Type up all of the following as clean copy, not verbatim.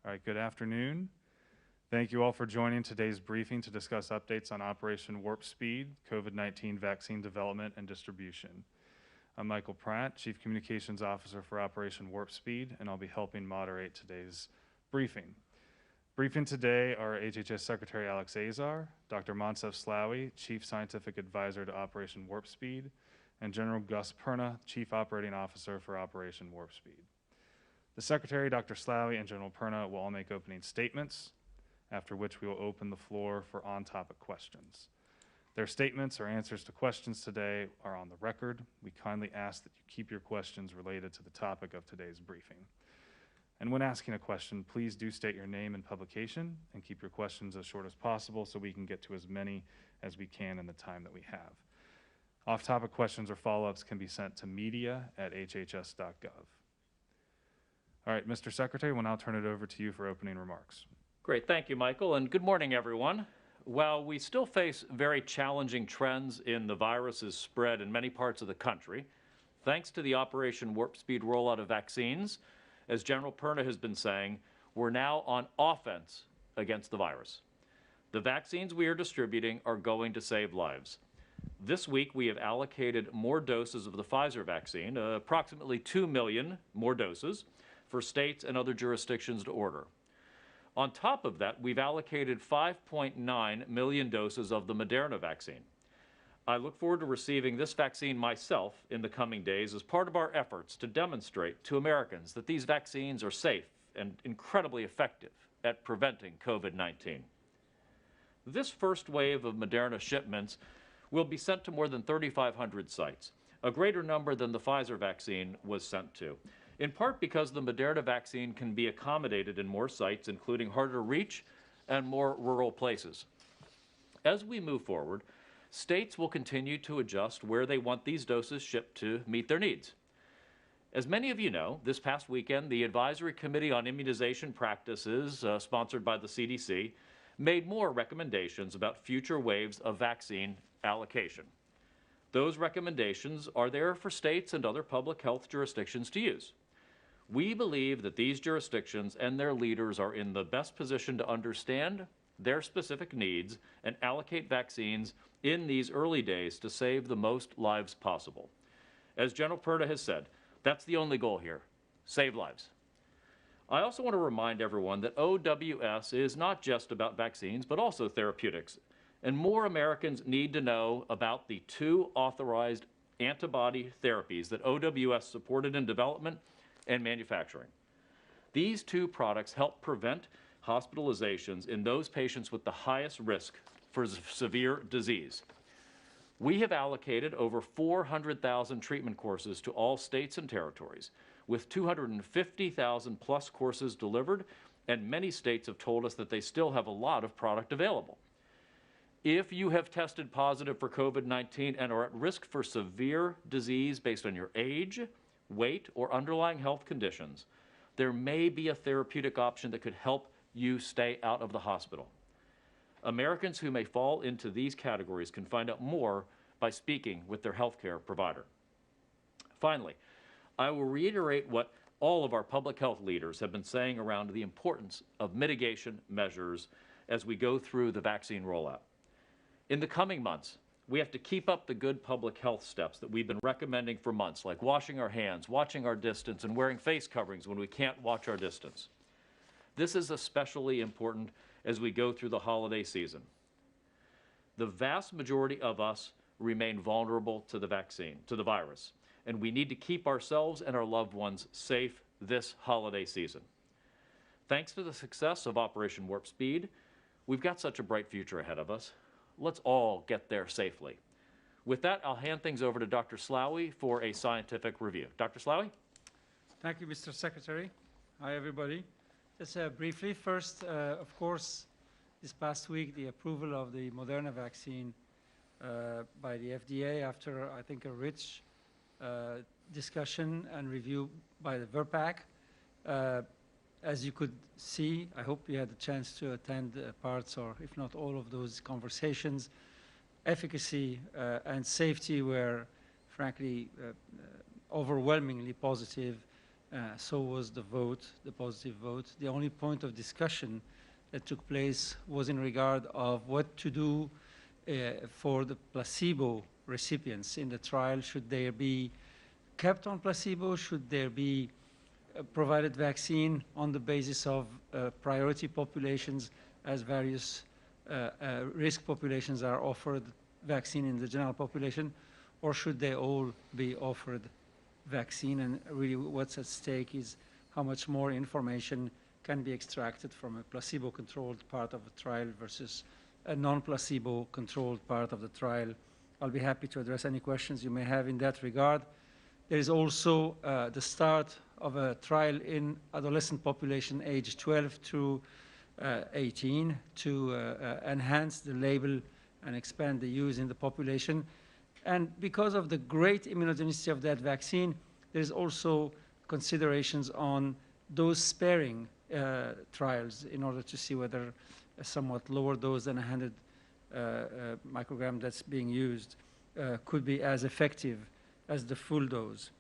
All right, good afternoon. Thank you all for joining today's briefing to discuss updates on Operation Warp Speed, COVID-19 vaccine development and distribution. I'm Michael Pratt, Chief Communications Officer for Operation Warp Speed, and I'll be helping moderate today's briefing. Briefing today are HHS Secretary Alex Azar, Dr. Moncef Slaoui, Chief Scientific Advisor to Operation Warp Speed, and General Gus Perna, Chief Operating Officer for Operation Warp Speed. The Secretary, Dr. Slaoui, and General Perna will all make opening statements, after which we will open the floor for on-topic questions. Their statements or answers to questions today are on the record. We kindly ask that you keep your questions related to the topic of today's briefing. And when asking a question, please do state your name and publication and keep your questions as short as possible so we can get to as many as we can in the time that we have. Off-topic questions or follow-ups can be sent to media@hhs.gov. All right, Mr. Secretary, we'll now turn it over to you for opening remarks. Great, thank you, Michael, and good morning, everyone. While we still face very challenging trends in the virus's spread in many parts of the country, thanks to the Operation Warp Speed rollout of vaccines, as General Perna has been saying, we're now on offense against the virus. The vaccines we are distributing are going to save lives. This week, we have allocated more doses of the Pfizer vaccine, approximately 2 million more doses, for states and other jurisdictions to order. On top of that, we've allocated 5.9 million doses of the Moderna vaccine. I look forward to receiving this vaccine myself in the coming days as part of our efforts to demonstrate to Americans that these vaccines are safe and incredibly effective at preventing COVID-19. This first wave of Moderna shipments will be sent to more than 3,500 sites, a greater number than the Pfizer vaccine was sent to, in part because the Moderna vaccine can be accommodated in more sites, including harder to reach and more rural places. As we move forward, states will continue to adjust where they want these doses shipped to meet their needs. As many of you know, this past weekend, the Advisory Committee on Immunization Practices, sponsored by the CDC, made more recommendations about future waves of vaccine allocation. Those recommendations are there for states and other public health jurisdictions to use. We believe that these jurisdictions and their leaders are in the best position to understand their specific needs and allocate vaccines in these early days to save the most lives possible. As General Perna has said, that's the only goal here: save lives. I also want to remind everyone that OWS is not just about vaccines, but also therapeutics. And more Americans need to know about the 2 authorized antibody therapies that OWS supported in development and manufacturing. These 2 products help prevent hospitalizations in those patients with the highest risk for severe disease. We have allocated over 400,000 treatment courses to all states and territories, with 250,000 plus courses delivered, and many states have told us that they still have a lot of product available. If you have tested positive for COVID-19 and are at risk for severe disease based on your age, weight, or underlying health conditions, there may be a therapeutic option that could help you stay out of the hospital. Americans who may fall into these categories can find out more by speaking with their healthcare provider. Finally, I will reiterate what all of our public health leaders have been saying around the importance of mitigation measures as we go through the vaccine rollout. In the coming months, we have to keep up the good public health steps that we've been recommending for months, like washing our hands, watching our distance, and wearing face coverings when we can't watch our distance. This is especially important as we go through the holiday season. The vast majority of us remain vulnerable to the vaccine, to the virus, and we need to keep ourselves and our loved ones safe this holiday season. Thanks to the success of Operation Warp Speed, we've got such a bright future ahead of us. Let's all get there safely. With that, I'll hand things over to Dr. Slaoui for a scientific review. Dr. Slaoui? Thank you, Mr. Secretary. Hi, everybody. Just briefly, first, of course, this past week, the approval of the Moderna vaccine by the FDA after, I think, a rich discussion and review by the VRBPAC. As you could see, I hope you had the chance to attend parts or if not all of those conversations. Efficacy and safety were frankly overwhelmingly positive So was the vote, the positive vote. The only point of discussion that took place was in regard of what to do for the placebo recipients in the trial. Should they be kept on placebo? Should there be provided vaccine on the basis of priority populations, as various risk populations are offered vaccine in the general population, or should they all be offered vaccine? And really what's at stake is how much more information can be extracted from a placebo-controlled part of the trial versus a non-placebo controlled part of the trial. I'll be happy to address any questions you may have in that regard. There is also the start of a trial in adolescent population age 12 to 18 to enhance the label and expand the use in the population. And because of the great immunogenicity of that vaccine, there's also considerations on dose sparing trials in order to see whether a somewhat lower dose than 100 microgram that's being used could be as effective as the full dose.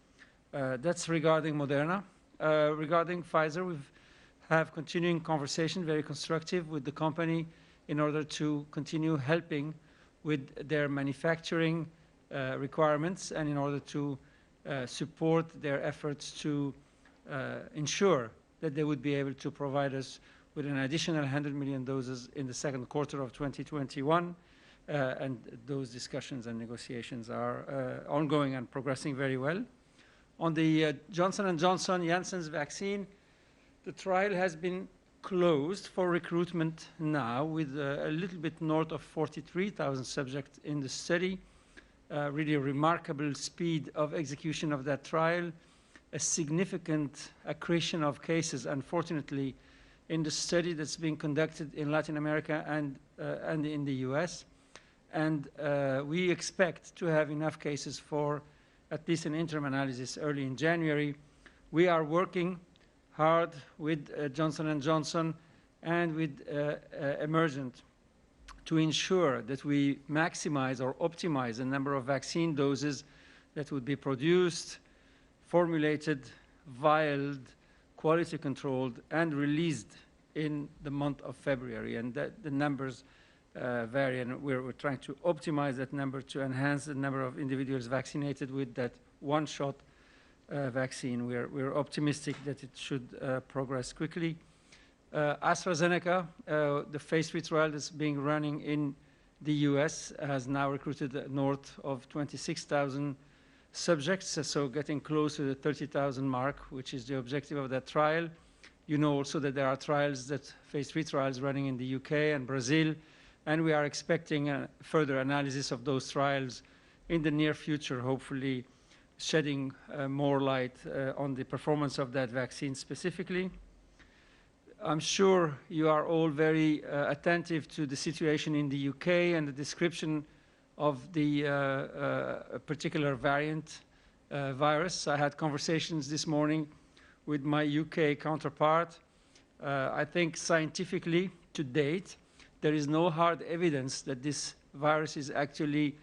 That's regarding Moderna. Regarding Pfizer, we have continuing conversation, very constructive, with the company in order to continue helping with their manufacturing requirements and in order to support their efforts to ensure that they would be able to provide us with an additional 100 million doses in the second quarter of 2021. And those discussions and negotiations are ongoing and progressing very well. On the Johnson & Johnson Janssen's vaccine, the trial has been closed for recruitment now with a little bit north of 43,000 subjects in the study. Really a remarkable speed of execution of that trial, a significant accretion of cases, unfortunately, in the study that's being conducted in Latin America and in the US. And we expect to have enough cases for at least an interim analysis early in January. We are working hard with Johnson & Johnson and with Emergent to ensure that we maximize or optimize the number of vaccine doses that would be produced, formulated, vialed, quality controlled, and released in the month of February. And that the numbers vary, and we're trying to optimize that number to enhance the number of individuals vaccinated with that one-shot vaccine. We're optimistic that it should progress quickly. AstraZeneca, the phase 3 trial that's being running in the US has now recruited north of 26,000 subjects, so getting close to the 30,000 mark, which is the objective of that trial. You know also that there are trials, phase 3 trials running in the UK and Brazil, and we are expecting a further analysis of those trials in the near future, hopefully shedding more light on the performance of that vaccine specifically. I'm sure you are all very attentive to the situation in the UK and the description of the particular variant virus. I had conversations this morning with my UK counterpart. I think scientifically, to date, there is no hard evidence that this virus is actually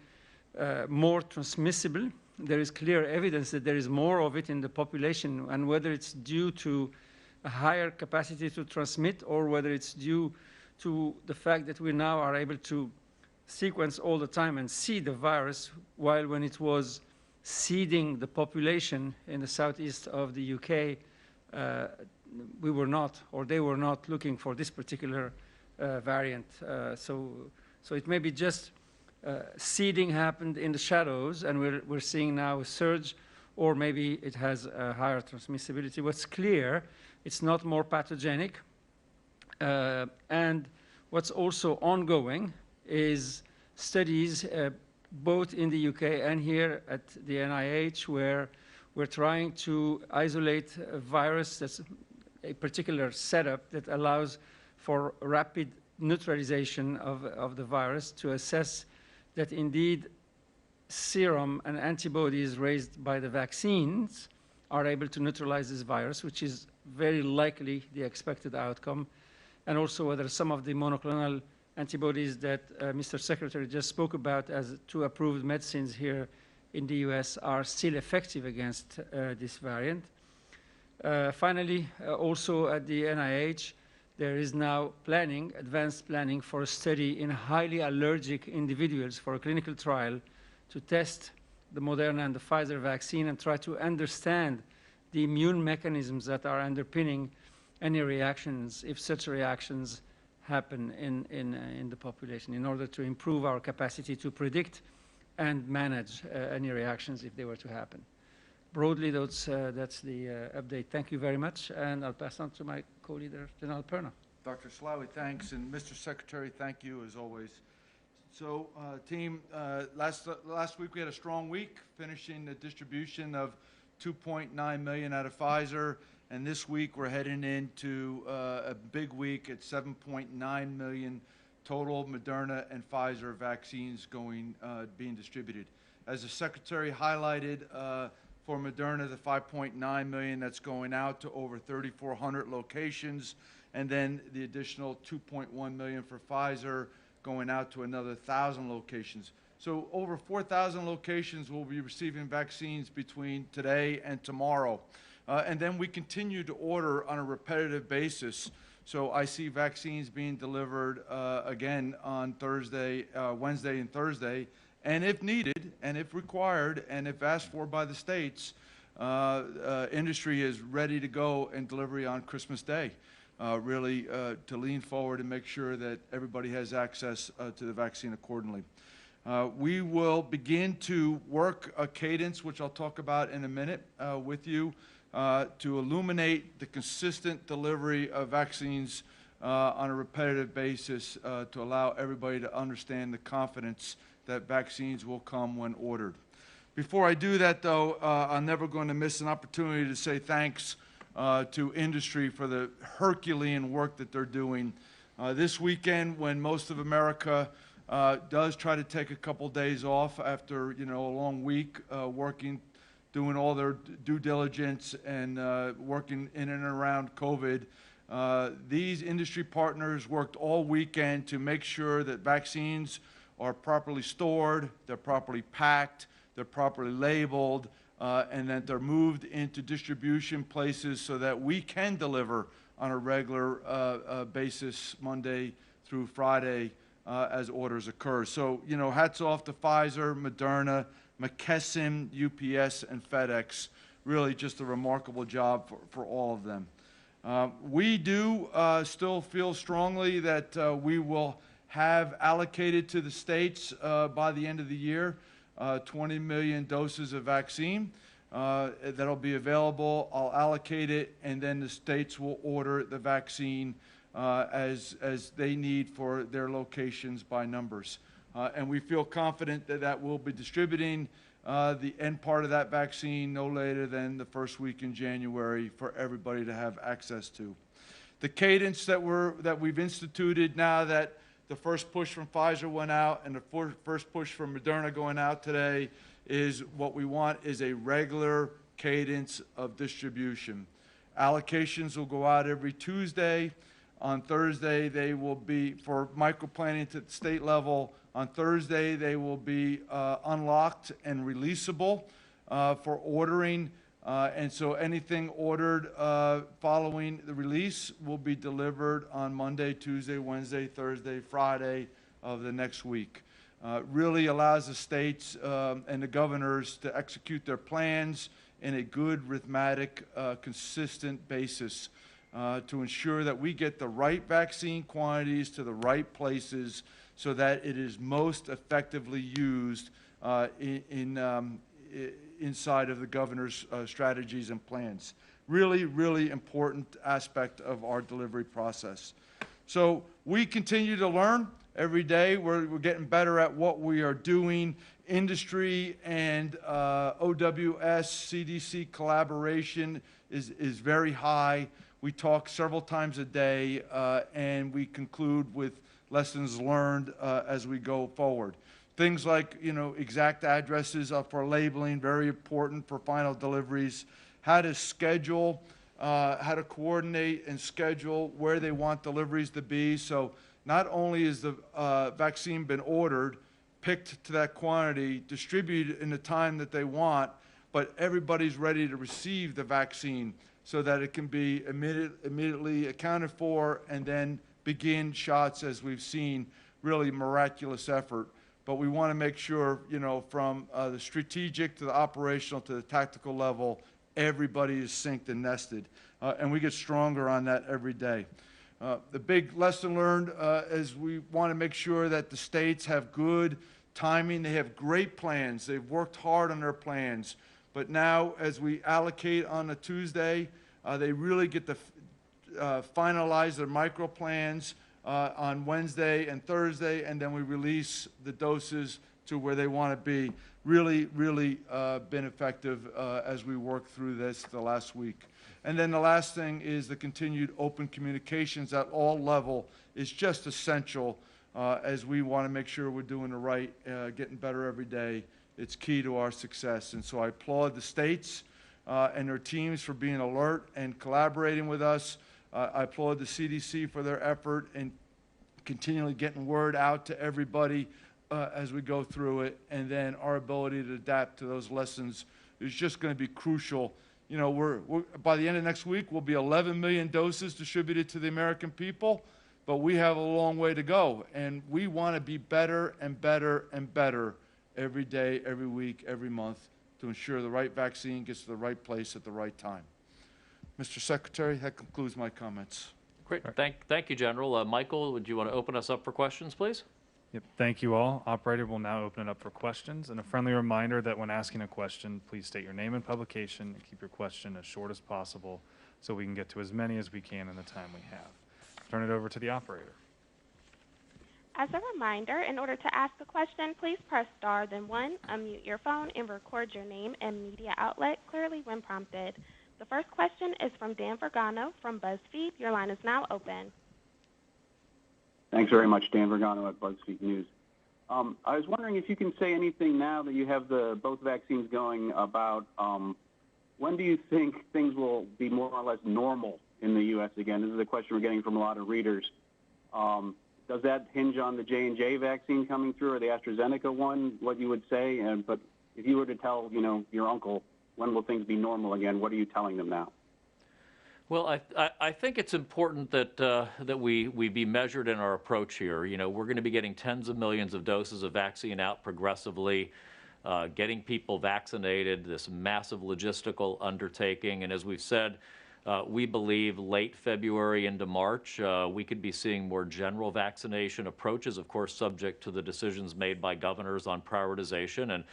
more transmissible. There is clear evidence that there is more of it in the population, and whether it's due to a higher capacity to transmit or whether it's due to the fact that we now are able to sequence all the time and see the virus, while when it was seeding the population in the southeast of the UK, we were not, or they were not looking for this particular variant. So it may be just seeding happened in the shadows and we're seeing now a surge, or maybe it has a higher transmissibility. What's clear, it's not more pathogenic. And what's also ongoing is studies both in the UK and here at the NIH, where we're trying to isolate a virus that's a particular setup that allows for rapid neutralization of the virus, to assess that indeed serum and antibodies raised by the vaccines are able to neutralize this virus, which is very likely the expected outcome, and also whether some of the monoclonal antibodies that Mr. Secretary just spoke about as two approved medicines here in the US are still effective against this variant. Finally, also at the NIH, there is now advanced planning for a study in highly allergic individuals for a clinical trial to test the Moderna and the Pfizer vaccine and try to understand the immune mechanisms that are underpinning any reactions, if such reactions happen in the population, in order to improve our capacity to predict and manage any reactions if they were to happen. Broadly, that's the update. Thank you very much, and I'll pass on to my co-leader, General Perna. Dr. Slawi, thanks, and Mr. Secretary, thank you as always. So, team, last week we had a strong week, finishing the distribution of 2.9 million out of Pfizer, and this week we're heading into a big week at 7.9 million total Moderna and Pfizer vaccines being distributed. As the Secretary highlighted, for Moderna, the 5.9 million that's going out to over 3,400 locations, and then the additional 2.1 million for Pfizer going out to another 1,000 locations. So over 4,000 locations will be receiving vaccines between today and tomorrow. And then we continue to order on a repetitive basis. So I see vaccines being delivered again on Wednesday and Thursday. And if needed, and if required, and if asked for by the states, industry is ready to go and delivery on Christmas Day, really to lean forward and make sure that everybody has access to the vaccine accordingly. We will begin to work a cadence, which I'll talk about in a minute with you, to illuminate the consistent delivery of vaccines on a repetitive basis to allow everybody to understand the confidence that vaccines will come when ordered. Before I do that, though, I'm never going to miss an opportunity to say thanks to industry for the Herculean work that they're doing. This weekend, when most of America does try to take a couple days off after a long week working, doing all their due diligence and working in and around COVID, these industry partners worked all weekend to make sure that vaccines are properly stored, they're properly packed, they're properly labeled, and that they're moved into distribution places so that we can deliver on a regular basis Monday through Friday as orders occur. So, hats off to Pfizer, Moderna, McKesson, UPS, and FedEx. Really just a remarkable job for all of them. We do still feel strongly that we will have allocated to the states by the end of the year 20 million doses of vaccine that'll be available. I'll allocate it, and then the states will order the vaccine as they need for their locations by numbers. And we feel confident that that will be distributing the end part of that vaccine no later than the first week in January for everybody to have access to. The cadence that we've instituted now that the first push from Pfizer went out and the first push from Moderna going out today is what we want is a regular cadence of distribution. Allocations will go out every Tuesday. On Thursday, they will be, for microplanning to the state level, on Thursday, they will be unlocked and releasable for ordering. And so anything ordered following the release will be delivered on Monday, Tuesday, Wednesday, Thursday, Friday of the next week. Really allows the states and the governors to execute their plans in a good, rhythmic, consistent basis to ensure that we get the right vaccine quantities to the right places so that it is most effectively used inside of the governor's strategies and plans. Really, really important aspect of our delivery process. So we continue to learn every day. We're getting better at what we are doing. Industry and OWS, CDC collaboration is very high. We talk several times a day, and we conclude with lessons learned as we go forward. Things like, exact addresses for labeling, very important for final deliveries. How to schedule, how to coordinate and schedule where they want deliveries to be. So not only is the vaccine been ordered, picked to that quantity, distributed in the time that they want, but everybody's ready to receive the vaccine so that it can be immediately accounted for and then begin shots, as we've seen, really miraculous effort. But we want to make sure, from the strategic to the operational to the tactical level, everybody is synced and nested. And we get stronger on that every day. The big lesson learned is we want to make sure that the states have good timing. They have great plans. They've worked hard on their plans. But now, as we allocate on a Tuesday, they really get to finalize their micro plans on Wednesday and Thursday, and then we release the doses to where they want to be. Really, really been effective as we work through this the last week. And then the last thing is the continued open communications at all level is just essential as we want to make sure we're doing the right, getting better every day. It's key to our success. And so I applaud the states and their teams for being alert and collaborating with us. I applaud the CDC for their effort in continually getting word out to everybody as we go through it. And then our ability to adapt to those lessons is just going to be crucial. We're by the end of next week, we'll be 11 million doses distributed to the American people, but we have a long way to go. And we want to be better and better and better every day, every week, every month to ensure the right vaccine gets to the right place at the right time. Mr. Secretary, that concludes my comments. Great. Thank you, General. Michael, would you want to open us up for questions, please? Yep, thank you all. Operator will now open it up for questions. And a friendly reminder that when asking a question, please state your name and publication and keep your question as short as possible so we can get to as many as we can in the time we have. Turn it over to the operator. As a reminder, in order to ask a question, please press star then 1, unmute your phone, and record your name and media outlet clearly when prompted. The first question is from Dan Vergano from BuzzFeed. Your line is now open. Thanks very much, Dan Vergano at BuzzFeed News. I was wondering if you can say anything now that you have both vaccines going about when do you think things will be more or less normal in the U.S. again? This is a question we're getting from a lot of readers. Does that hinge on the J&J vaccine coming through or the AstraZeneca one, what you would say? But if you were to tell, your uncle, when will things be normal again, what are you telling them now? Well, I think it's important that we be measured in our approach here. We're going to be getting tens of millions of doses of vaccine out progressively, getting people vaccinated, this massive logistical undertaking. And as we've said, we believe late February into March, we could be seeing more general vaccination approaches, of course, subject to the decisions made by governors on prioritization. And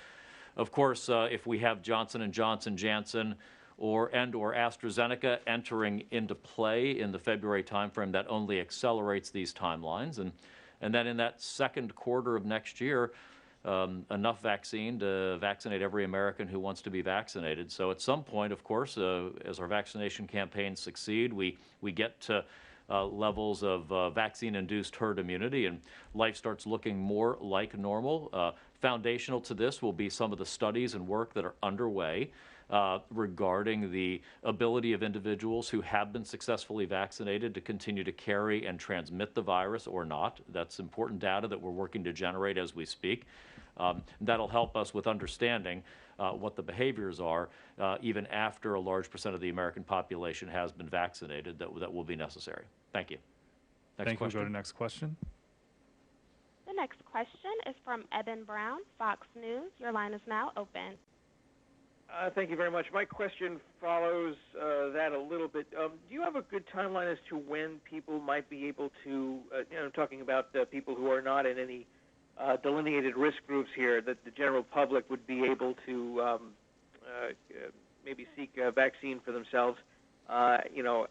of course, if we have Johnson & Johnson, Janssen, or AstraZeneca entering into play in the February timeframe, that only accelerates these timelines. And then in that second quarter of next year, enough vaccine to vaccinate every American who wants to be vaccinated. So at some point, of course, as our vaccination campaigns succeed, we get to levels of vaccine-induced herd immunity, and life starts looking more like normal. Foundational to this will be some of the studies and work that are underway regarding the ability of individuals who have been successfully vaccinated to continue to carry and transmit the virus or not. That's important data that we're working to generate as we speak. That'll help us with understanding what the behaviors are even after a large percent of the American population has been vaccinated that will be necessary. Thank you. Next question. We'll go to next question. The next question is from Eben Brown, Fox News. Your line is now open. Thank you very much. My question follows that a little bit. Do you have a good timeline as to when people might be able to, talking about people who are not in any delineated risk groups here, that the general public would be able to maybe seek a vaccine for themselves? I know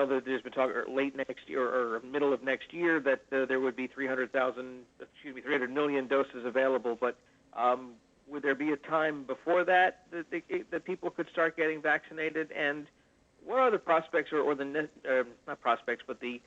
that there's been talk late next year or middle of next year that there would be 300 million doses available, but would there be a time before that people could start getting vaccinated? And what are the prospects, not prospects, but the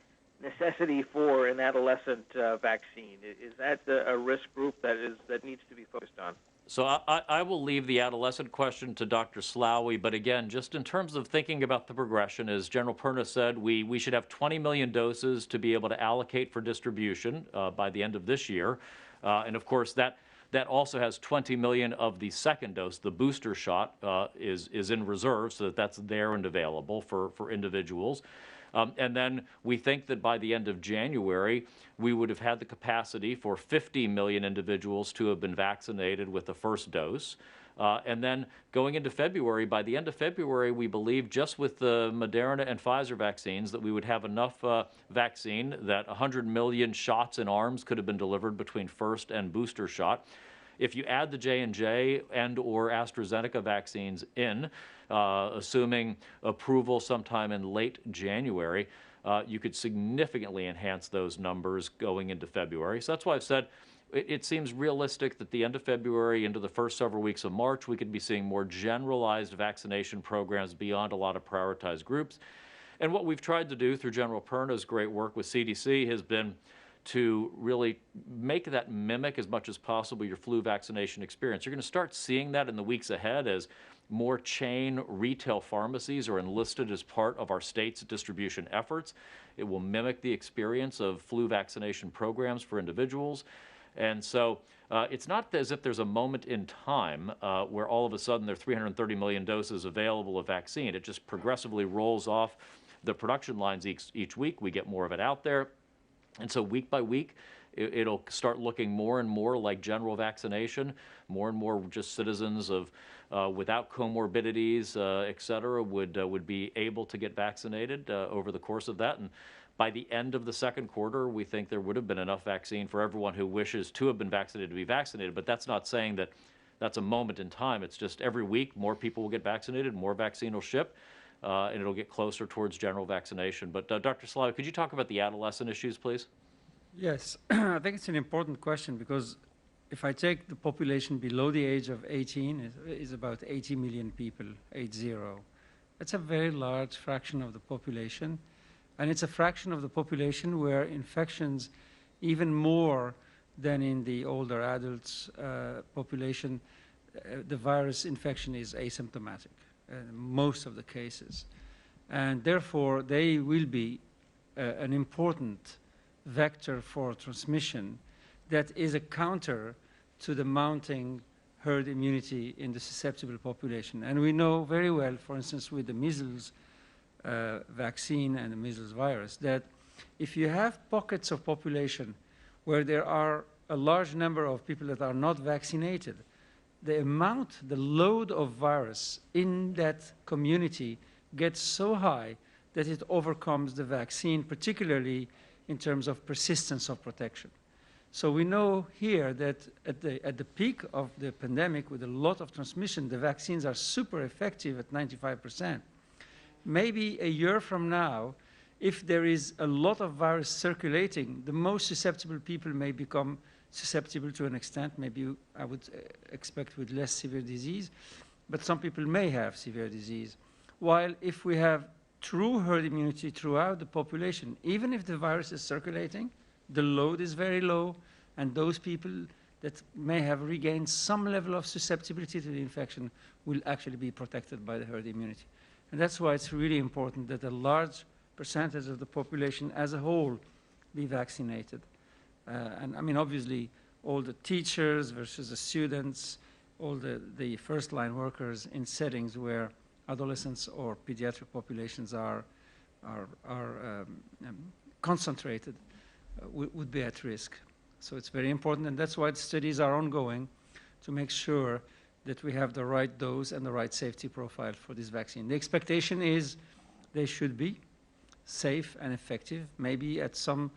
necessity for an adolescent vaccine? Is that a risk group that needs to be focused on? So I will leave the adolescent question to Dr. Slaoui, but again, just in terms of thinking about the progression, as General Perna said, we should have 20 million doses to be able to allocate for distribution by the end of this year. And of course, That also has 20 million of the second dose. The booster shot is in reserve, so that's there and available for individuals. And then we think that by the end of January, we would have had the capacity for 50 million individuals to have been vaccinated with the first dose. And then going into February, by the end of February, we believe just with the Moderna and Pfizer vaccines that we would have enough vaccine that 100 million shots in arms could have been delivered between first and booster shot. If you add the J&J and or AstraZeneca vaccines in, assuming approval sometime in late January, you could significantly enhance those numbers going into February. So that's why I've said it seems realistic that the end of February into the first several weeks of March, we could be seeing more generalized vaccination programs beyond a lot of prioritized groups. And what we've tried to do through General Perna's great work with CDC has been to really make that mimic as much as possible your flu vaccination experience. You're going to start seeing that in the weeks ahead as more chain retail pharmacies are enlisted as part of our state's distribution efforts. It will mimic the experience of flu vaccination programs for individuals. And so it's not as if there's a moment in time where all of a sudden there are 330 million doses available of vaccine. It just progressively rolls off the production lines each week. We get more of it out there. And so week by week, it'll start looking more and more like general vaccination. More and more just citizens of without comorbidities, et cetera, would be able to get vaccinated over the course of that. And by the end of the second quarter, we think there would have been enough vaccine for everyone who wishes to have been vaccinated to be vaccinated. But that's not saying that that's a moment in time. It's just every week more people will get vaccinated, more vaccine will ship, and it'll get closer towards general vaccination. But Dr. Slavi, could you talk about the adolescent issues, please? Yes, I think it's an important question because if I take the population below the age of 18, is about 80 million people, 80. That's a very large fraction of the population. And it's a fraction of the population where infections, even more than in the older adults population, the virus infection is asymptomatic in most of the cases. And therefore, they will be an important vector for transmission that is a counter to the mounting herd immunity in the susceptible population. And we know very well, for instance, with the measles vaccine and the measles virus, that if you have pockets of population where there are a large number of people that are not vaccinated, the load of virus in that community gets so high that it overcomes the vaccine, particularly in terms of persistence of protection. So we know here that at the peak of the pandemic, with a lot of transmission, the vaccines are super effective at 95%. Maybe a year from now, if there is a lot of virus circulating, the most susceptible people may become susceptible to an extent, maybe I would expect with less severe disease, but some people may have severe disease. While if we have true herd immunity throughout the population, even if the virus is circulating, the load is very low, and those people that may have regained some level of susceptibility to the infection will actually be protected by the herd immunity. And that's why it's really important that a large percentage of the population as a whole be vaccinated. And I mean, obviously, all the teachers versus the students, all the first-line workers in settings where adolescents or pediatric populations are concentrated would be at risk. So it's very important, and that's why the studies are ongoing to make sure that we have the right dose and the right safety profile for this vaccine. The expectation is they should be safe and effective. Maybe at some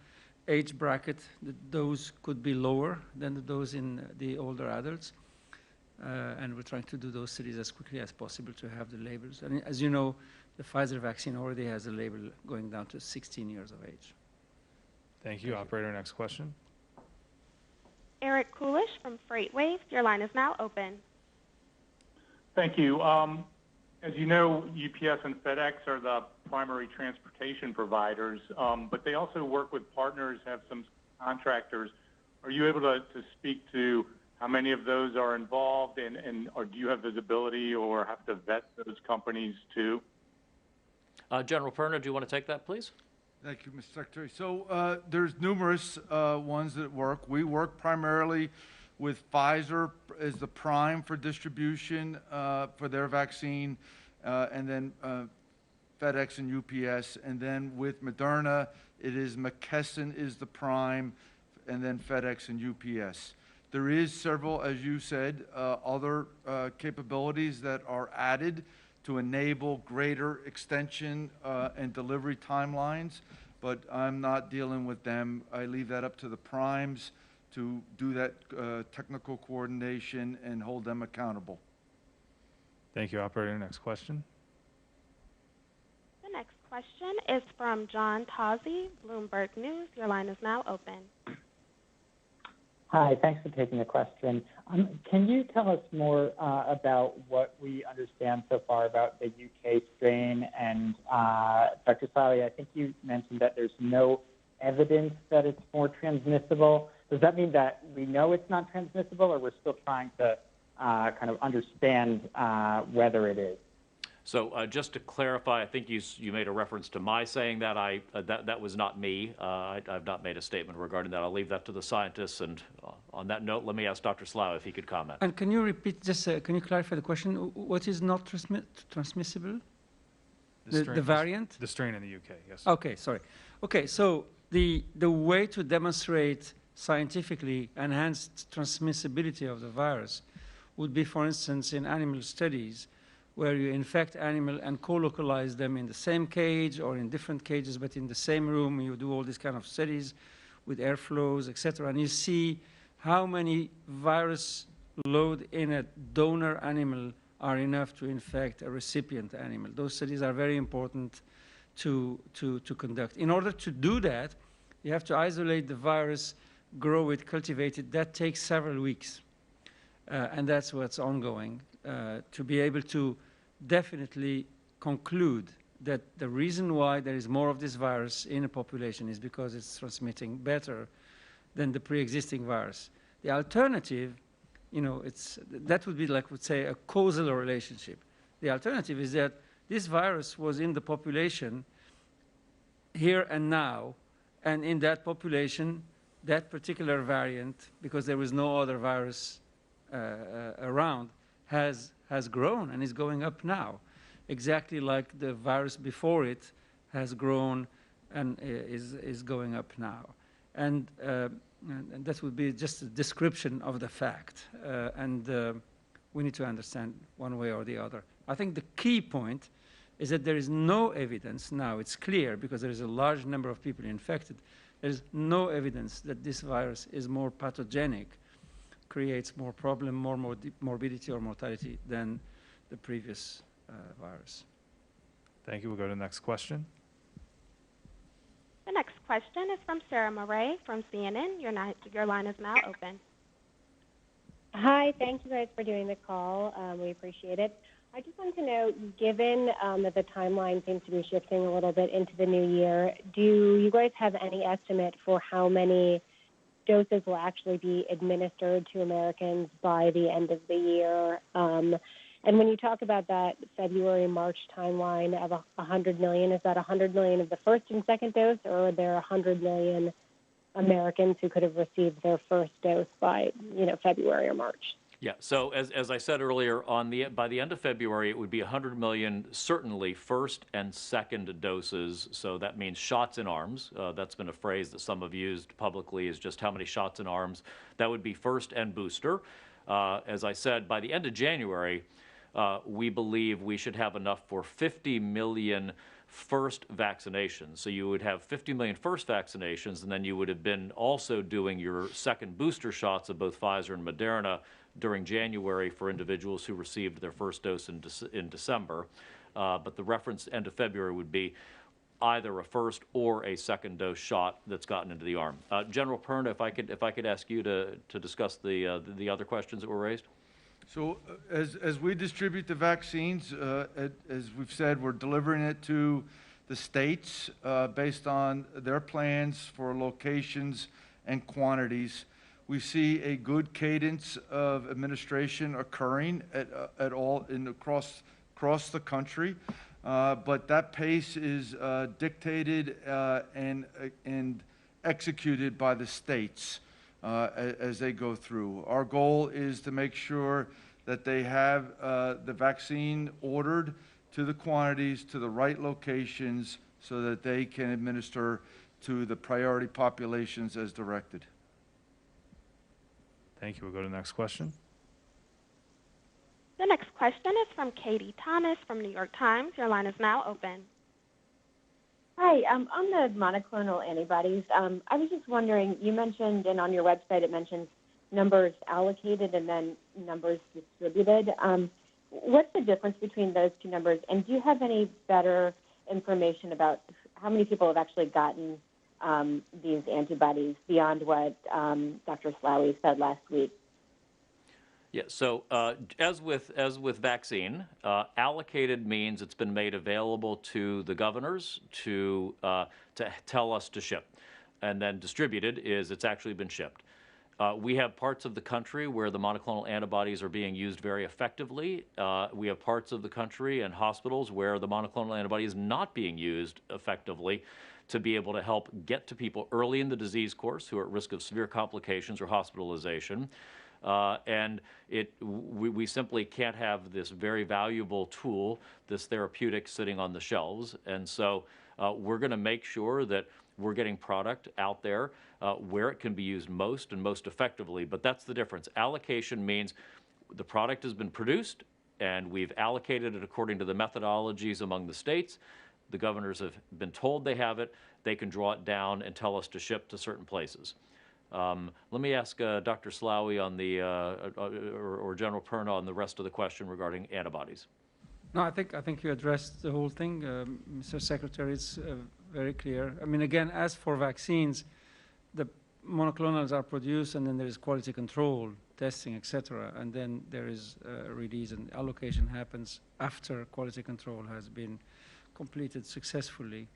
age bracket, the dose could be lower than the dose in the older adults. And we're trying to do those studies as quickly as possible to have the labels. And as you know, the Pfizer vaccine already has a label going down to 16 years of age. Thank you. Operator, next question. Eric Coolish from FreightWaves, your line is now open. Thank you. As you know, UPS and FedEx are the primary transportation providers, but they also work with partners, have some contractors. Are you able to speak to how many of those are involved, or do you have visibility or have to vet those companies too? General Perna, do you want to take that, please? Thank you, Mr. Secretary. So there's numerous ones that work. We work primarily with Pfizer as the prime for distribution for their vaccine, and then FedEx and UPS. And then with Moderna, it is McKesson is the prime, and then FedEx and UPS. There is several, as you said, other capabilities that are added to enable greater extension and delivery timelines, but I'm not dealing with them. I leave that up to the primes to do that technical coordination and hold them accountable. Thank you, operator. Next question. The next question is from John Tozzi, Bloomberg News. Your line is now open. Hi, thanks for taking the question. Can you tell us more about what we understand so far about the UK strain? And Dr. Sali, I think you mentioned that there's no evidence that it's more transmissible. Does that mean that we know it's not transmissible, or we're still trying to kind of understand whether it is? So just to clarify, I think you made a reference to my saying that. That was not me. I've not made a statement regarding that. I'll leave that to the scientists. And on that note, let me ask Dr. Slough if he could comment. And can you repeat, just can you clarify the question? What is not transmissible? The variant? The strain in the UK, yes. Okay, sorry. Okay, so the way to demonstrate scientifically enhanced transmissibility of the virus would be, for instance, in animal studies, where you infect animal and co-localize them in the same cage or in different cages, but in the same room. You do all these kind of studies with airflows, etc., and you see how many virus load in a donor animal are enough to infect a recipient animal. Those studies are very important to conduct. In order to do that, you have to isolate the virus, grow it, cultivate it. That takes several weeks, and that's what's ongoing. To be able to definitely conclude that the reason why there is more of this virus in a population is because it's transmitting better than the pre-existing virus. The alternative, that would be like, would say, a causal relationship. The alternative is that this virus was in the population here and now, and in that population, that particular variant, because there was no other virus around, has grown and is going up now, exactly like the virus before it has grown and is going up now. And that would be just a description of the fact. We need to understand one way or the other. I think the key point is that there is no evidence now. It's clear because there is a large number of people infected. There is no evidence that this virus is more pathogenic, creates more problem, more morbidity or mortality than the previous virus. Thank you. We'll go to the next question. The next question is from Sarah Murray from CNN. Your line is now open. Hi, thank you guys for doing the call. We appreciate it. I just wanted to know, given that the timeline seems to be shifting a little bit into the new year, do you guys have any estimate for how many doses will actually be administered to Americans by the end of the year? And when you talk about that February-March timeline of 100 million, is that 100 million of the first and second dose, or are there 100 million Americans who could have received their first dose by, February or March? Yeah, so as I said earlier, by the end of February, it would be 100 million, certainly first and second doses. So that means shots in arms. That's been a phrase that some have used publicly, is just how many shots in arms. That would be first and booster. As I said, by the end of January, we believe we should have enough for 50 million first vaccinations. So you would have 50 million first vaccinations, and then you would have been also doing your second booster shots of both Pfizer and Moderna during January for individuals who received their first dose in December. But the reference end of February would be either a first or a second dose shot that's gotten into the arm. General Perna, if I could ask you to discuss the other questions that were raised. So as we distribute the vaccines, as we've said, we're delivering it to the states based on their plans for locations and quantities. We see a good cadence of administration occurring across the country, but that pace is dictated and executed by the states. as they go through. Our goal is to make sure that they have the vaccine ordered to the quantities, to the right locations, so that they can administer to the priority populations as directed. Thank you. We'll go to the next question. The next question is from Katie Thomas from New York Times. Your line is now open. Hi, on the monoclonal antibodies, I was just wondering, you mentioned, and on your website it mentions numbers allocated and then numbers distributed. What's the difference between those two numbers? And do you have any better information about how many people have actually gotten these antibodies beyond what Dr. Slaoui said last week? Yeah, so as with vaccine, allocated means it's been made available to the governors to tell us to ship. And then distributed is it's actually been shipped. We have parts of the country where the monoclonal antibodies are being used very effectively. We have parts of the country and hospitals where the monoclonal antibody is not being used effectively to be able to help get to people early in the disease course who are at risk of severe complications or hospitalization. And we simply can't have this very valuable tool, this therapeutic, sitting on the shelves. And so we're going to make sure that we're getting product out there where it can be used most and most effectively. But that's the difference. Allocation means the product has been produced and we've allocated it according to the methodologies among the states. The governors have been told they have it. They can draw it down and tell us to ship to certain places. Let me ask Dr. Slaoui on the, or General Perna on the rest of the question regarding antibodies. No, I think you addressed the whole thing, Mr. Secretary. It's very clear. I mean, again, as for vaccines, the monoclonals are produced, and then there is quality control, testing, etc., and then there is release, and allocation happens after quality control has been completed successfully.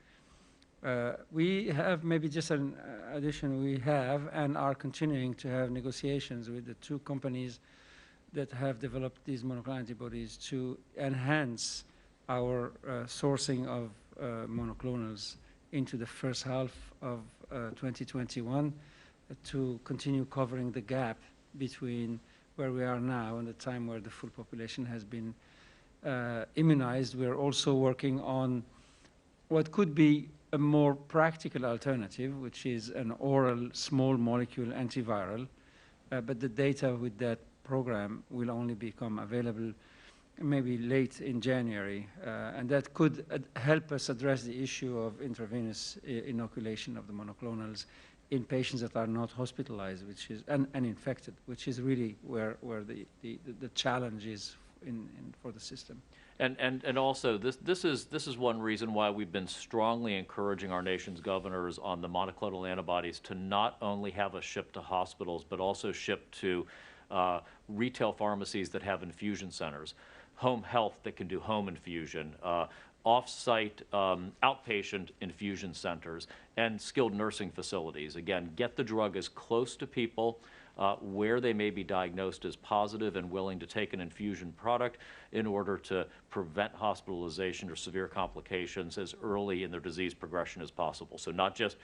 We have, maybe just an addition, we have and are continuing to have negotiations with the two companies that have developed these monoclonal antibodies to enhance our sourcing of monoclonals into the first half of 2021 to continue covering the gap between where we are now and the time where the full population has been immunized. We're also working on what could be a more practical alternative, which is an oral small molecule antiviral, but the data with that program will only become available maybe late in January, and that could help us address the issue of intravenous inoculation of the monoclonals in patients that are not hospitalized, which is and infected, which is really where the challenge is for the system. And also, this is one reason why we've been strongly encouraging our nation's governors on the monoclonal antibodies to not only have us ship to hospitals, but also ship to retail pharmacies that have infusion centers, home health that can do home infusion, off-site outpatient infusion centers, and skilled nursing facilities. Again, get the drug as close to people where they may be diagnosed as positive and willing to take an infusion product in order to prevent hospitalization or severe complications as early in their disease progression as possible. So not just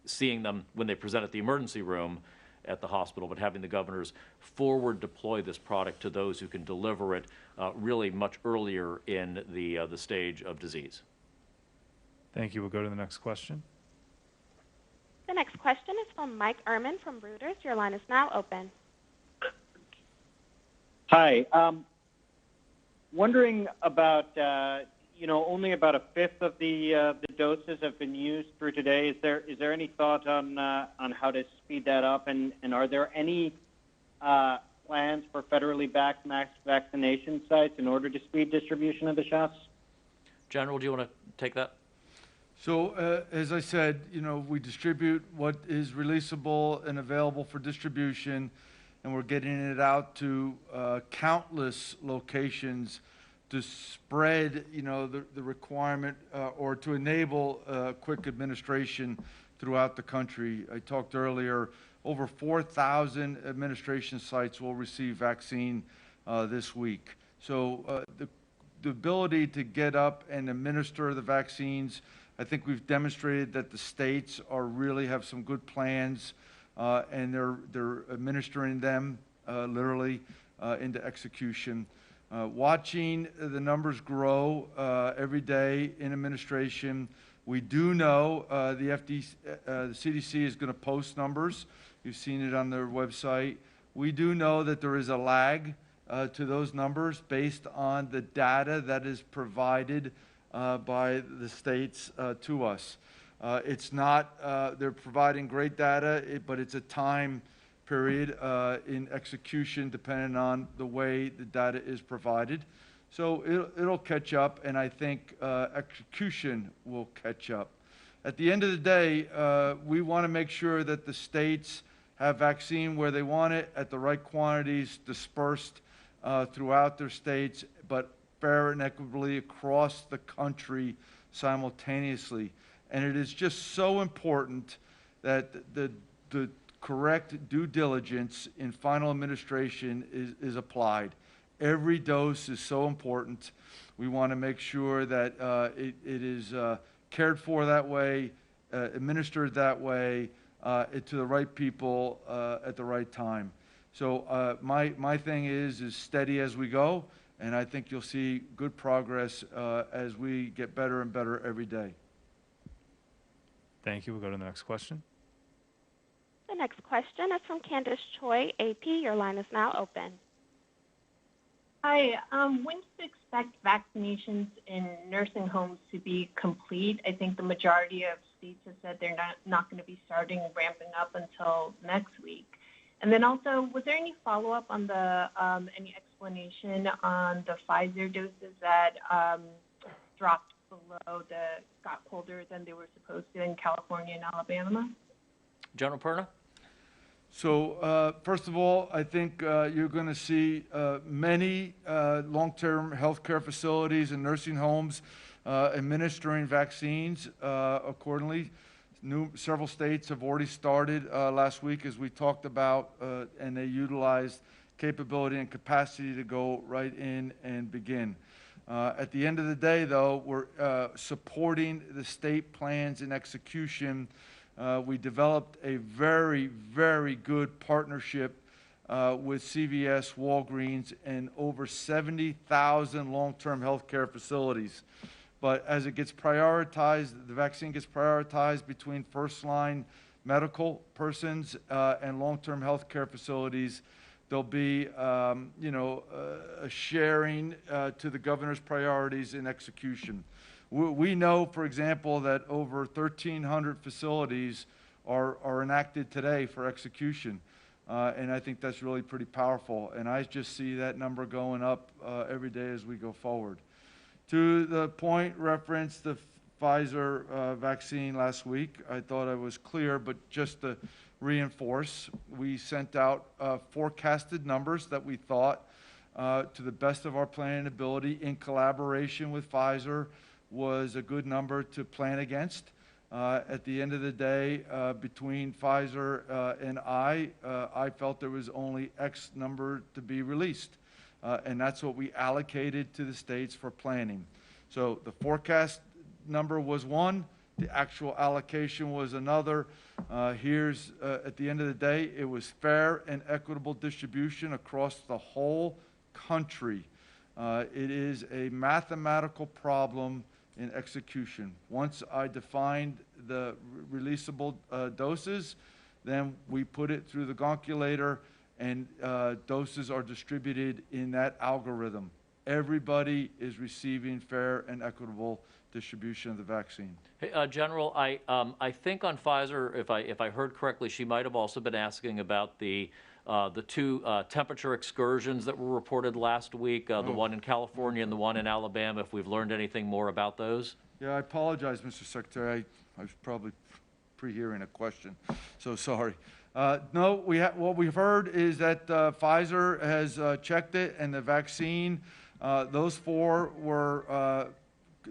seeing them when they present at the emergency room at the hospital, but having the governors forward deploy this product to those who can deliver it really much earlier in the stage of disease. Thank you. We'll go to the next question. The next question is from Mike Ehrman from Reuters. Your line is now open. Hi. Wondering about, only about a fifth of the doses have been used through today. Is there any thought on how to speed that up? And are there any plans for federally backed mass vaccination sites in order to speed distribution of the shots? General, do you want to take that? So, as I said, we distribute what is releasable and available for distribution, and we're getting it out to countless locations to spread, the requirement or to enable quick administration throughout the country. I talked earlier, over 4,000 administration sites will receive vaccine this week. So the ability to get up and administer the vaccines, I think we've demonstrated that the states really have some good plans and they're administering them literally into execution. Watching the numbers grow every day in administration. We do know the CDC is going to post numbers. You've seen it on their website. We do know that there is a lag to those numbers based on the data that is provided by the states to us. It's not, they're providing great data, but it's a time period in execution depending on the way the data is provided. So it'll catch up, and I think execution will catch up. At the end of the day, we want to make sure that the states have vaccine where they want it at the right quantities dispersed throughout their states, but fair and equitably across the country simultaneously. And it is just so important that the correct due diligence in final administration is applied. Every dose is so important. We want to make sure that it is cared for that way, administered that way, to the right people at the right time. So my thing is steady as we go, and I think you'll see good progress as we get better and better every day. Thank you. We'll go to the next question. The next question is from Candace Choi, AP. Your line is now open. Hi. When do you expect vaccinations in nursing homes to be complete? I think the majority of states have said they're not going to be starting ramping up until next week. And then also, was there any follow-up on the any explanation on the Pfizer doses that dropped below got colder than they were supposed to in California and Alabama? General Perna? So first of all, I think you're going to see many long-term healthcare facilities and nursing homes administering vaccines accordingly. Several states have already started last week, as we talked about, and they utilized capability and capacity to go right in and begin. At the end of the day, though, we're supporting the state plans and execution. We developed a very, very good partnership with CVS, Walgreens, and over 70,000 long-term healthcare facilities. But as it gets prioritized, the vaccine gets prioritized between first-line medical persons and long-term healthcare facilities. There'll be, a sharing to the governor's priorities in execution. We know, for example, that over 1,300 facilities are enacted today for execution, and I think that's really pretty powerful. And I just see that number going up every day as we go forward. To the point referenced the Pfizer vaccine last week, I thought I was clear, but just to reinforce, we sent out forecasted numbers that we thought, to the best of our planning ability, in collaboration with Pfizer, was a good number to plan against. At the end of the day, between Pfizer and I felt there was only X number to be released. And that's what we allocated to the states for planning. So the forecast number was one, the actual allocation was another. Here's, at the end of the day, it was fair and equitable distribution across the whole country. It is a mathematical problem in execution. Once I defined the releasable doses, then we put it through the gonculator, and doses are distributed in that algorithm. Everybody is receiving fair and equitable distribution of the vaccine. Hey, General, I think on Pfizer, if I heard correctly, she might have also been asking about the two temperature excursions that were reported last week, the one in California and the one in Alabama, if we've learned anything more about those. Yeah, I apologize, Mr. Secretary. I was probably pre-hearing a question, so sorry. No, what we've heard is that Pfizer has checked it, and the vaccine, those four were,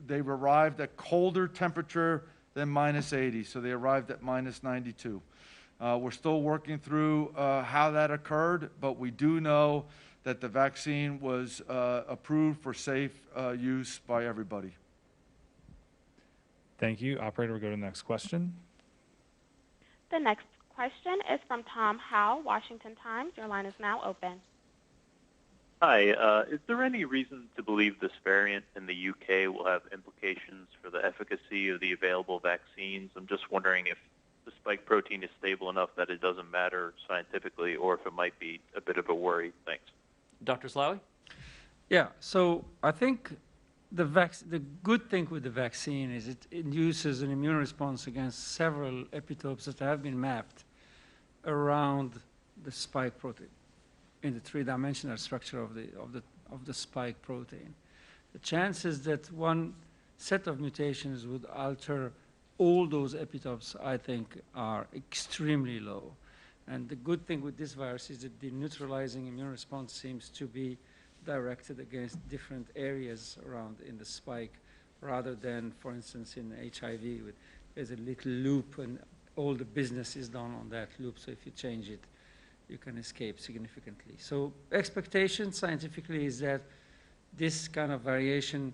they arrived at colder temperature than -80, so they arrived at -92. We're still working through how that occurred, but we do know that the vaccine was approved for safe use by everybody. Thank you. Operator, we'll go to the next question. The next question is from Tom Howe, Washington Times. Your line is now open. Hi. Is there any reason to believe this variant in the UK will have implications for the efficacy of the available vaccines? I'm just wondering if the spike protein is stable enough that it doesn't matter scientifically, or if it might be a bit of a worry. Thanks. Dr. Slaoui? Yeah, so I think the good thing with the vaccine is it induces an immune response against several epitopes that have been mapped around the spike protein in the three-dimensional structure of the spike protein. The chances that one set of mutations would alter all those epitopes, I think, are extremely low. And the good thing with this virus is that the neutralizing immune response seems to be directed against different areas around in the spike, rather than, for instance, in HIV, there's a little loop and all the business is done on that loop. So if you change it, you can escape significantly. So expectation scientifically is that this kind of variation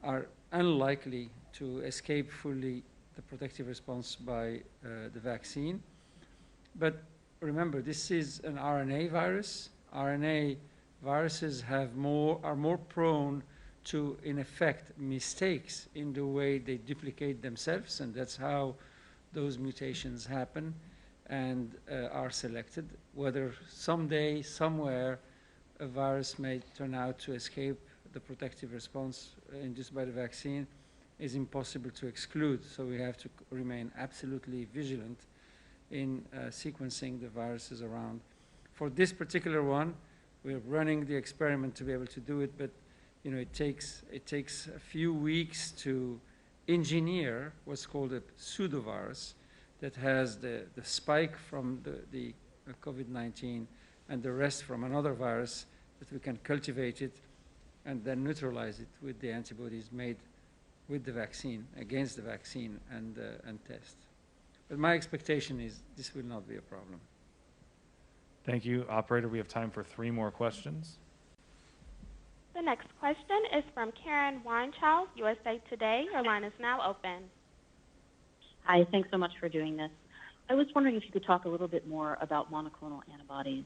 are unlikely to escape fully the protective response by the vaccine. But remember, this is an RNA virus. RNA viruses are more prone to, in effect, mistakes in the way they duplicate themselves, and that's how those mutations happen and are selected. Whether someday, somewhere, a virus may turn out to escape the protective response induced by the vaccine is impossible to exclude. So we have to remain absolutely vigilant in sequencing the viruses around. For this particular one, we're running the experiment to be able to do it, but it takes a few weeks to engineer what's called a pseudovirus that has the spike from the COVID-19 and the rest from another virus, that we can cultivate it and then neutralize it with the antibodies made with the vaccine, against the vaccine, and test. But my expectation is this will not be a problem. Thank you. Operator, we have time for 3 more questions. The next question is from Karen Weinchild, USA Today. Your line is now open. Hi, thanks so much for doing this. I was wondering if you could talk a little bit more about monoclonal antibodies.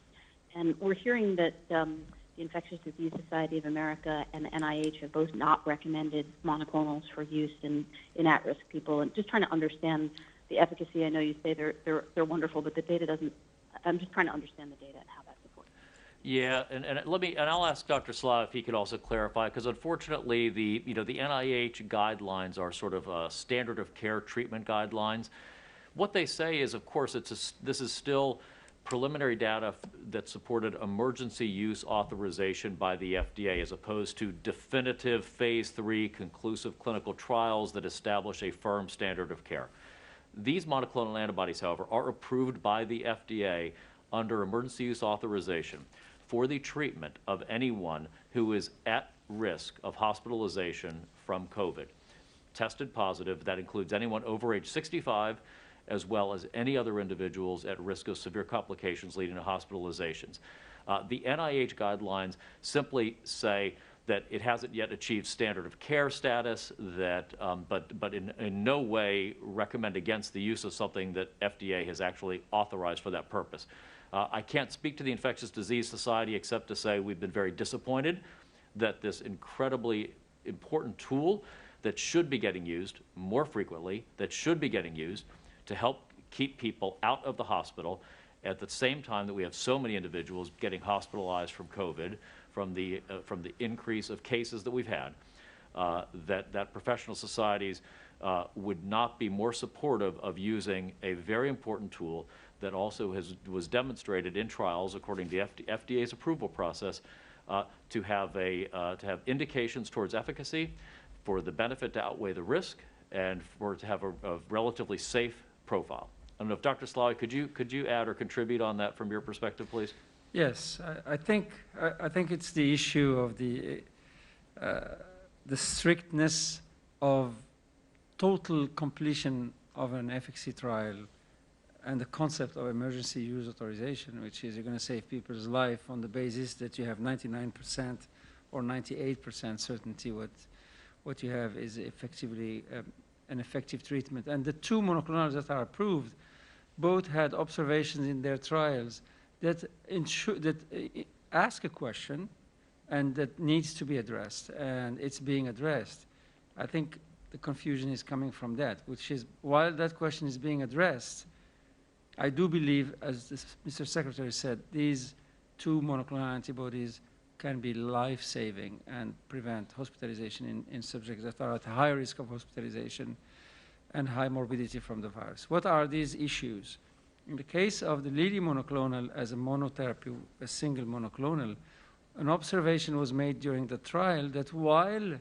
And we're hearing that the Infectious Disease Society of America and the NIH have both not recommended monoclonals for use in at-risk people. And just trying to understand the efficacy. I know you say they're wonderful, but the data doesn't. I'm just trying to understand the data and how that supports. Yeah, and I'll ask Dr. Slaoui if he could also clarify, because unfortunately the NIH guidelines are sort of standard of care treatment guidelines. What they say is, of course, this is still preliminary data that supported emergency use authorization by the FDA, as opposed to definitive phase 3 conclusive clinical trials that establish a firm standard of care. These monoclonal antibodies, however, are approved by the FDA under emergency use authorization for the treatment of anyone who is at risk of hospitalization from COVID. Tested positive, that includes anyone over age 65, as well as any other individuals at risk of severe complications leading to hospitalizations. The NIH guidelines simply say that it hasn't yet achieved standard of care status, but in no way recommend against the use of something that FDA has actually authorized for that purpose. I can't speak to the Infectious Disease Society except to say we've been very disappointed that this incredibly important tool that should be getting used more frequently, that should be getting used to help keep people out of the hospital at the same time that we have so many individuals getting hospitalized from COVID, from the increase of cases that we've had, that professional societies would not be more supportive of using a very important tool that also was demonstrated in trials according to the FDA's approval process to have indications towards efficacy, for the benefit to outweigh the risk, and for it to have a relatively safe profile. I don't know if Dr. Slaoui, could you add or contribute on that from your perspective, please? Yes, I think it's the issue of the strictness of total completion of an efficacy trial and the concept of emergency use authorization, which is you're going to save people's life on the basis that you have 99% or 98% certainty what you have is effectively an effective treatment. And the 2 monoclonals that are approved both had observations in their trials that ask a question and that needs to be addressed, and it's being addressed. I think the confusion is coming from that, which is, while that question is being addressed, I do believe, as Mr. Secretary said, these two monoclonal antibodies can be life-saving and prevent hospitalization in subjects that are at high risk of hospitalization and high morbidity from the virus. What are these issues? In the case of the Lilly monoclonal as a monotherapy, a single monoclonal, an observation was made during the trial that while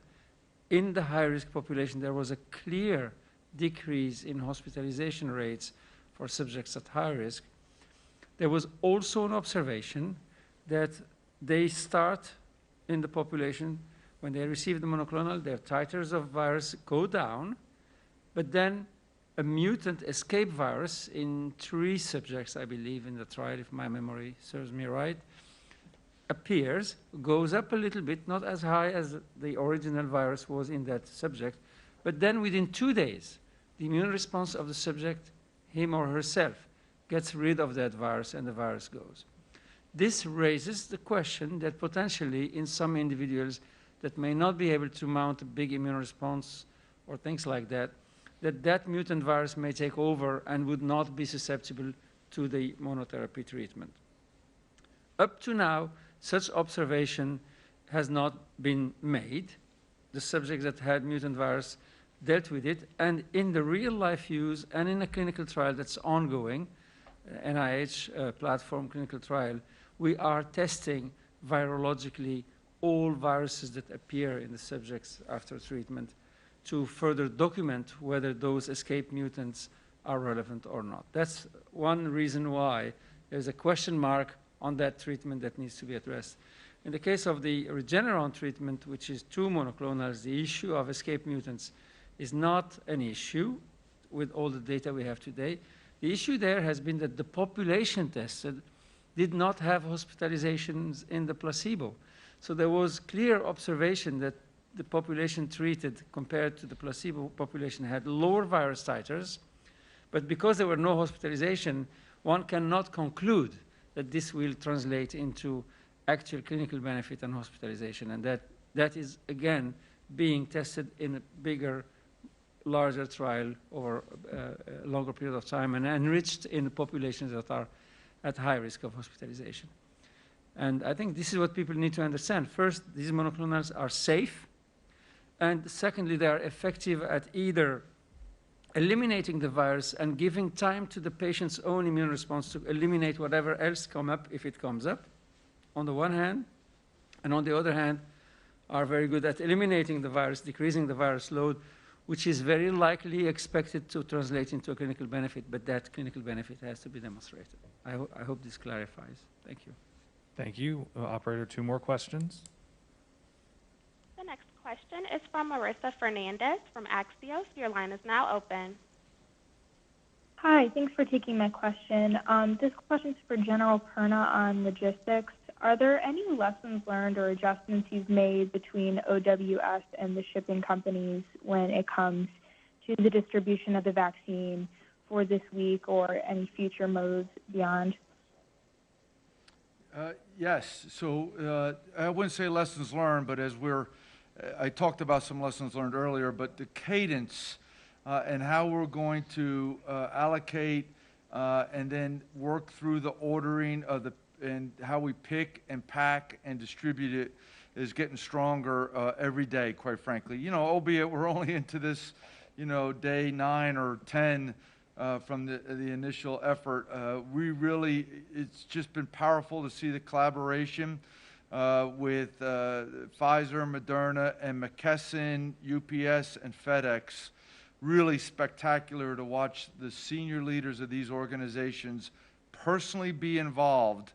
in the high-risk population there was a clear decrease in hospitalization rates for subjects at high risk, there was also an observation that they start in the population, when they receive the monoclonal, their titers of virus go down, but then a mutant escape virus in 3 subjects, I believe, in the trial, if my memory serves me right, appears, goes up a little bit, not as high as the original virus was in that subject, but then within 2 days, the immune response of the subject, him or herself, gets rid of that virus and the virus goes. This raises the question that potentially in some individuals that may not be able to mount a big immune response or things like that, that mutant virus may take over and would not be susceptible to the monotherapy treatment. Up to now, such observation has not been made. The subjects that had mutant virus dealt with it, and in the real-life use and in a clinical trial that's ongoing, NIH platform clinical trial, we are testing virologically all viruses that appear in the subjects after treatment to further document whether those escape mutants are relevant or not. That's one reason why there's a question mark on that treatment that needs to be addressed. In the case of the Regeneron treatment, which is 2 monoclonals, the issue of escape mutants is not an issue with all the data we have today. The issue there has been that the population tested did not have hospitalizations in the placebo. So there was clear observation that the population treated compared to the placebo population had lower virus titers, but because there were no hospitalization, one cannot conclude that this will translate into actual clinical benefit and hospitalization, and that is, again, being tested in a bigger, larger trial over a longer period of time and enriched in populations that are at high risk of hospitalization. And I think this is what people need to understand. First, these monoclonals are safe, and secondly, they are effective at either eliminating the virus and giving time to the patient's own immune response to eliminate whatever else come up if it comes up, on the one hand, and on the other hand, are very good at eliminating the virus, decreasing the virus load, which is very likely expected to translate into a clinical benefit, but that clinical benefit has to be demonstrated. I hope this clarifies. Thank you. Thank you. Operator, 2 more questions. The next question is from Marissa Fernandez from Axios. Your line is now open. Hi, thanks for taking my question. This question is for General Perna on logistics. Are there any lessons learned or adjustments you've made between OWS and the shipping companies when it comes to the distribution of the vaccine for this week or any future moves beyond? Yes. So I wouldn't say lessons learned, but as I talked about some lessons learned earlier, but the cadence and how we're going to allocate and then work through the ordering of and how we pick and pack and distribute it is getting stronger every day, quite frankly. You know, albeit we're only into this, day 9 or 10 from the initial effort. It's just been powerful to see the collaboration with Pfizer, Moderna, and McKesson, UPS, and FedEx. Really spectacular to watch the senior leaders of these organizations personally be involved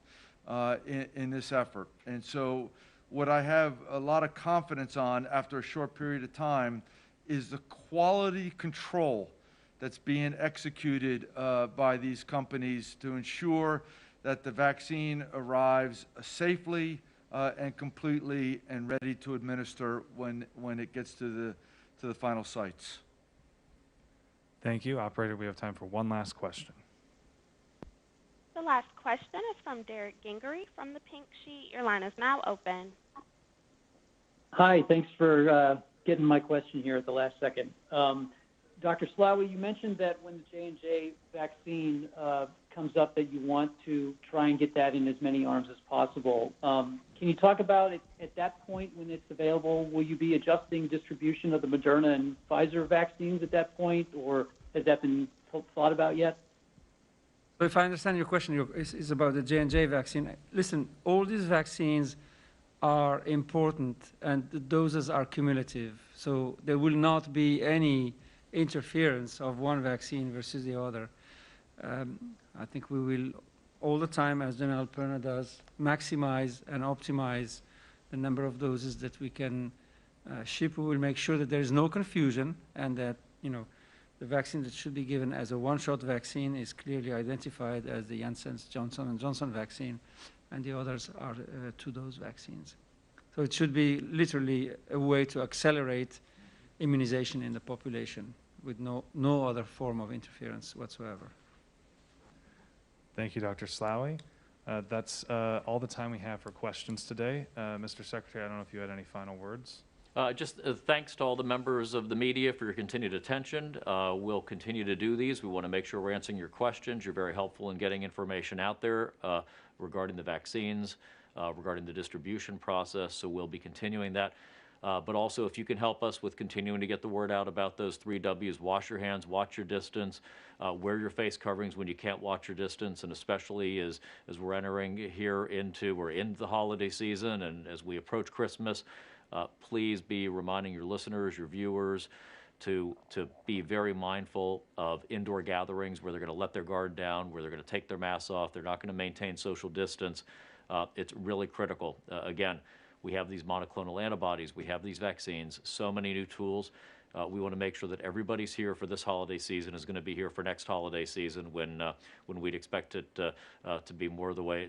in this effort. And so what I have a lot of confidence on after a short period of time is the quality control that's being executed by these companies to ensure that the vaccine arrives safely and completely and ready to administer when it gets to the final sites. Thank you. Operator, we have time for one last question. The last question is from Derek Gingery from the Pink Sheet. Your line is now open. Hi, thanks for getting my question here at the last second. Dr. Slawi, you mentioned that when the J&J vaccine comes up that you want to try and get that in as many arms as possible. Can you talk about it at that point when it's available? Will you be adjusting distribution of the Moderna and Pfizer vaccines at that point, or has that been thought about yet? So if I understand your question, is about the J&J vaccine. Listen, all these vaccines are important and the doses are cumulative. So there will not be any interference of one vaccine versus the other. I think we will, all the time, as General Perna does, maximize and optimize the number of doses that we can ship. We will make sure that there is no confusion and that, the vaccine that should be given as a one-shot vaccine is clearly identified as the Janssen's Johnson & Johnson vaccine, and the others are two-dose vaccines. So it should be literally a way to accelerate immunization in the population with no other form of interference whatsoever. Thank you, Dr. Slawi. That's all the time we have for questions today. Mr. Secretary, I don't know if you had any final words. Just thanks to all the members of the media for your continued attention. We'll continue to do these. We want to make sure we're answering your questions. You're very helpful in getting information out there regarding the vaccines, regarding the distribution process, so we'll be continuing that. But also, if you can help us with continuing to get the word out about those 3 Ws, wash your hands, watch your distance, wear your face coverings when you can't watch your distance, and especially as we're entering here we're into the holiday season, and as we approach Christmas, please be reminding your listeners, your viewers, to be very mindful of indoor gatherings where they're going to let their guard down, where they're going to take their masks off, they're not going to maintain social distance. It's really critical. Again, we have these monoclonal antibodies, we have these vaccines, so many new tools. We want to make sure that everybody's here for this holiday season, is going to be here for next holiday season when we'd expect it to be more the way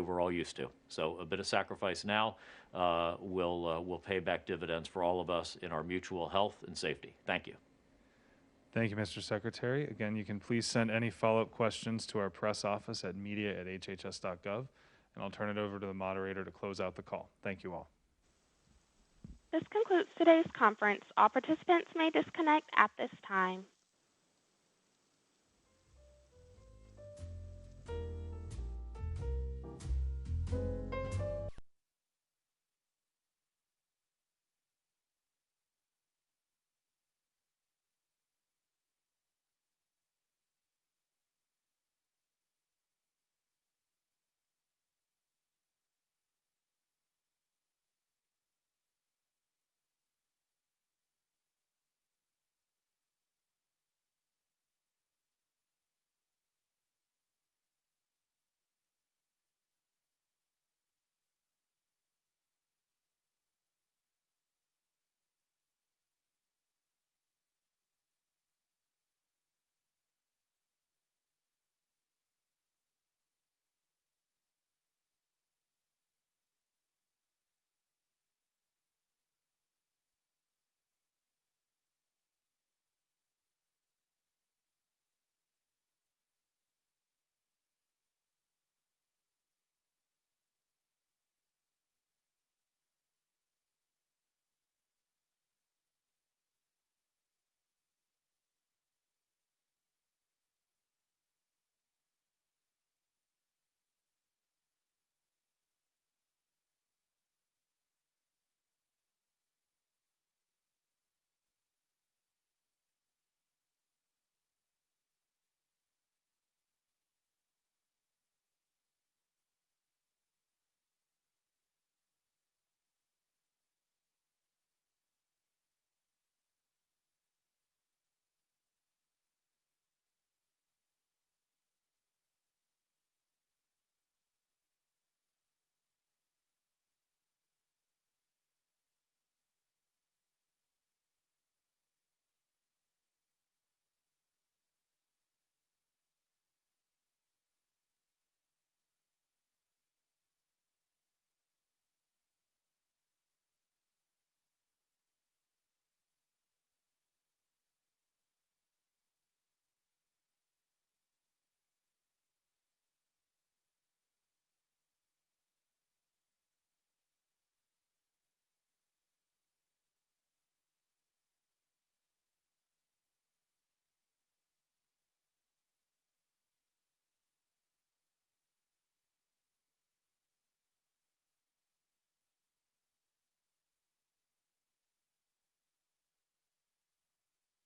we're all used to. So a bit of sacrifice now will pay back dividends for all of us in our mutual health and safety. Thank you. Thank you, Mr. Secretary. Again, you can please send any follow-up questions to our press office at media@hhs.gov, and I'll turn it over to the moderator to close out the call. Thank you all. This concludes today's conference. All participants may disconnect at this time.